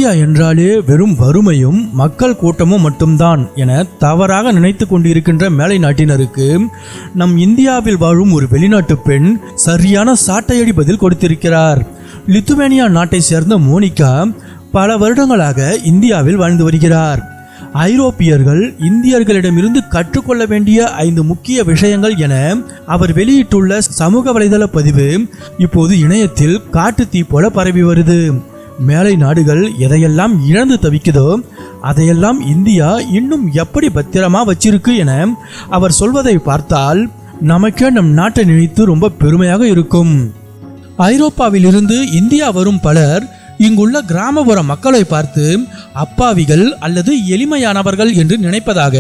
India என்றாலே வெறும் வறுமையும் மக்கள் கூட்டமும் மட்டும்தான் என தவறாக நினைத்து கொண்டிருக்கின்ற மேலை நாட்டினருக்கு நம் இந்தியாவில் வாழும் ஒரு வெளிநாட்டு பெண் சரியான சாட்டையடி பதில் கொடுத்திருக்கிறார். லித்துவேனியா நாட்டை சேர்ந்த மோனிகா பல வருடங்களாக இந்தியாவில் வாழ்ந்து வருகிறார். ஐரோப்பியர்கள் இந்தியர்களிடமிருந்து கற்றுக்கொள்ள வேண்டிய 5 முக்கிய விஷயங்கள் என அவர் வெளியிட்டுள்ள சமூக வலைதள பதிவு இப்போது இணையத்தில் காட்டு தீ போல பரவி வருது. மேலை நாடுகள் எதையெல்லாம் இழந்து தவிக்குதோ அதையெல்லாம் இந்தியா இன்னும் எப்படி பத்திரமா வச்சிருக்கு என அவர் சொல்வதை பார்த்தால் நமக்கே நம் நாட்டை நினைத்து ரொம்ப பெருமையாக இருக்கும். ஐரோப்பாவில் இருந்து இந்தியா வரும் பலர் இங்குள்ள கிராமப்புற மக்களை பார்த்து அப்பாவிகள் அல்லது எளிமையானவர்கள் என்று நினைப்பதாக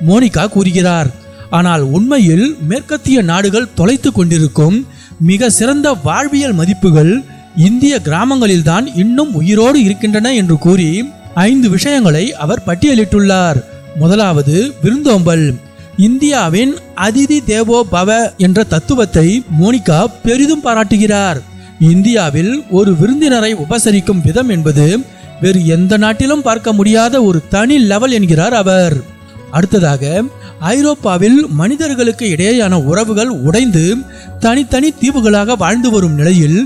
மோனிகா கூறுகிறார். ஆனால் உண்மையில் மேற்கத்திய நாடுகள் தொலைத்து கொண்டிருக்கும் மிக சிறந்த வாழ்வியல் மதிப்புகள் இந்திய கிராமங்களில்தான் இன்னும் உயிரோடு இருக்கின்றன என்று கூறி 5 விஷயங்களை அவர் பட்டியலிட்டுள்ளார். முதலாவது விருந்தோம்பல். இந்தியாவின் அதிதி தேவோ பவ என்ற தத்துவத்தை மோனிகா பெரிதும் பாராட்டுகிறார். இந்தியாவில் ஒரு விருந்தினரை உபசரிக்கும் விதம் என்பது வேறு எந்த நாட்டிலும் பார்க்க முடியாத ஒரு தனி லெவல் என்கிறார் அவர். அடுத்ததாக ஐரோப்பாவில் மனிதர்களுக்கு இடையேயான உறவுகள் உடைந்து தனித்தனி தீவுகளாக வாழ்ந்து வரும் நிலையில்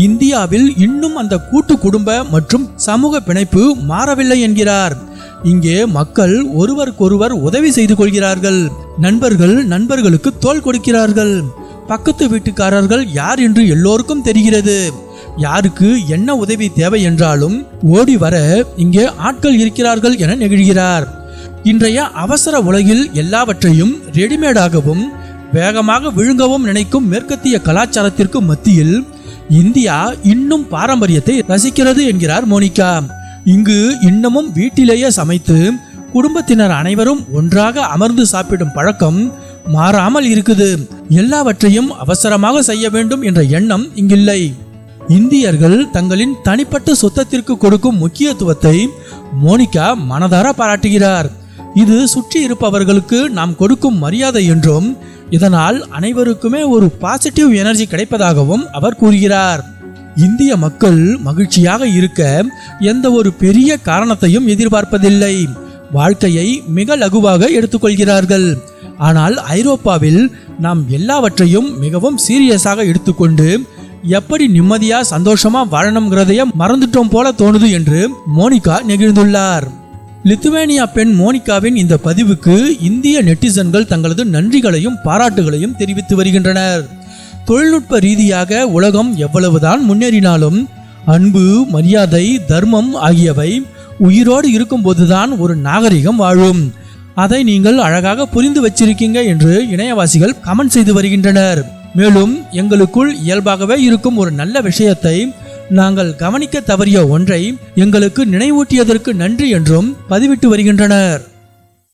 இந்தியாவில் இன்னும் அந்த கூட்டு குடும்ப மற்றும் சமூக பிணைப்பு மாறவில்லை என்கிறார். இங்கே மக்கள் ஒருவருக்கொருவர் உதவி செய்து கொள்கிறார்கள். நண்பர்கள் நண்பர்களுக்கு தோள் கொடுக்கிறார்கள். பக்கத்து வீட்டுக்காரர்கள் யார் என்று எல்லோருக்கும் தெரிகிறது. யாருக்கு என்ன உதவி தேவை என்றாலும் ஓடி வர இங்கே ஆட்கள் இருக்கிறார்கள் என நெகிழ்கிறார். இன்றைய அவசர உலகில் எல்லாவற்றையும் ரெடிமேடாகவும் வேகமாக விழுங்கவும் நினைக்கும் மேற்கத்திய கலாச்சாரத்திற்கு மத்தியில் இந்தியா இன்னும் பாரம்பரியத்தை ரசிக்கிறது என்கிறார் மோனிகா. இங்கு இன்னமும் வீட்டிலேயே சமைத்து குடும்பத்தினர் அனைவரும் ஒன்றாக அமர்ந்து சாப்பிடும் பழக்கம் மாறாமல் இருக்குது. எல்லாவற்றையும் அவசரமாக செய்ய வேண்டும் என்ற எண்ணம் இங்கில்லை. இந்தியர்கள் தங்களின் தனிப்பட்ட சொத்தத்திற்கு கொடுக்கும் முக்கியத்துவத்தை மோனிகா மனதார பாராட்டுகிறார். இது சுற்றி இருப்பவர்களுக்கு நாம் கொடுக்கும் மரியாதை என்றும் இதனால் அனைவருக்குமே ஒரு பாசிட்டிவ் எனர்ஜி கிடைப்பதாகவும் அவர் கூறுகிறார். இந்திய மக்கள் மகிழ்ச்சியாக இருக்க எந்த ஒரு பெரிய காரணத்தையும் எதிர்பார்ப்பதில்லை. வாழ்க்கையை மிக லகுவாக எடுத்துக்கொள்கிறார்கள். ஆனால் ஐரோப்பாவில் நாம் எல்லாவற்றையும் மிகவும் சீரியஸாக எடுத்துக்கொண்டு எப்படி நிம்மதியா சந்தோஷமா வாழணும்ங்கிறதைய மறந்துட்டோம் போல தோணுது என்று மோனிகா நெகிழ்ந்துள்ளார். லித்துவேனியா பெண் மோனிகாவின் இந்த பதிவுக்கு இந்திய நெட்டிசன்கள் தங்களது நன்றிகளையும் பாராட்டுகளையும் தெரிவித்து வருகின்றனர். தொழில்நுட்ப ரீதியாக உலகம் எவ்வளவுதான் முன்னேறினாலும் அன்பு, மரியாதை, தர்மம் ஆகியவை உயிரோடு இருக்கும்போதுதான் ஒரு நாகரிகம் வாழும். அதை நீங்கள் அழகாக புரிந்து வச்சிருக்கீங்க என்று இணையவாசிகள் கமெண்ட் செய்து வருகின்றனர். மேலும் எங்களுக்குள் இயல்பாகவே இருக்கும் ஒரு நல்ல விஷயத்தை நாங்கள் கவனிக்க தவறிய ஒன்றை எங்களுக்கு நினைவூட்டியதற்கு நன்றி என்றும் பதிவிட்டு வருகின்றனர்.